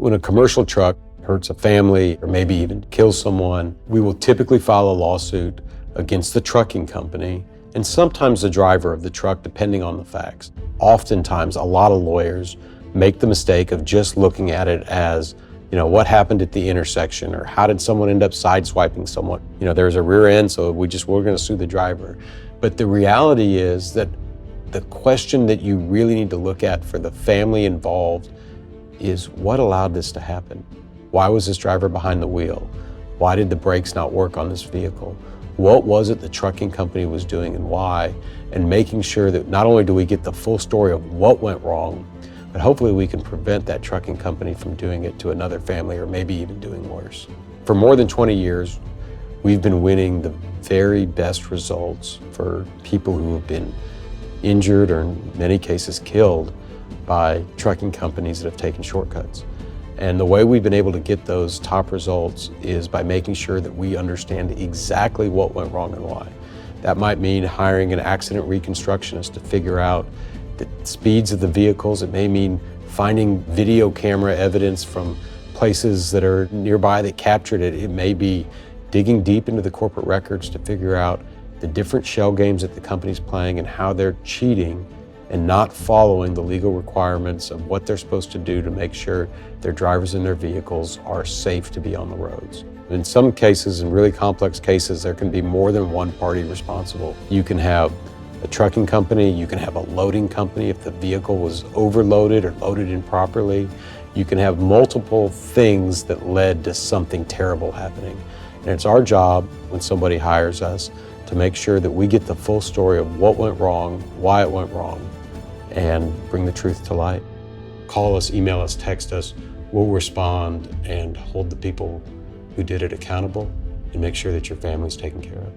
When a commercial truck hurts a family or maybe even kills someone, we will typically file a lawsuit against the trucking company and sometimes the driver of the truck, depending on the facts. Oftentimes, a lot of lawyers make the mistake of just looking at it as, what happened at the intersection, or how did someone end up sideswiping someone? There's a rear end, so we're going to sue the driver. But the reality is that the question that you really need to look at for the family involved is, what allowed this to happen? Why was this driver behind the wheel? Why did the brakes not work on this vehicle? What was it the trucking company was doing and why? And making sure that not only do we get the full story of what went wrong, but hopefully we can prevent that trucking company from doing it to another family or maybe even doing worse. For more than 20 years, we've been winning the very best results for people who have been injured or in many cases killed by trucking companies that have taken shortcuts. And the way we've been able to get those top results is by making sure that we understand exactly what went wrong and why. That might mean hiring an accident reconstructionist to figure out the speeds of the vehicles. It may mean finding video camera evidence from places that are nearby that captured it. It may be digging deep into the corporate records to figure out the different shell games that the company's playing and how they're cheating and not following the legal requirements of what they're supposed to do to make sure their drivers and their vehicles are safe to be on the roads. In some cases, in really complex cases, there can be more than one party responsible. You can have a trucking company, you can have a loading company if the vehicle was overloaded or loaded improperly. You can have multiple things that led to something terrible happening. And it's our job when somebody hires us to make sure that we get the full story of what went wrong, why it went wrong, and bring the truth to light. Call us, email us, text us. We'll respond and hold the people who did it accountable and make sure that your family's taken care of.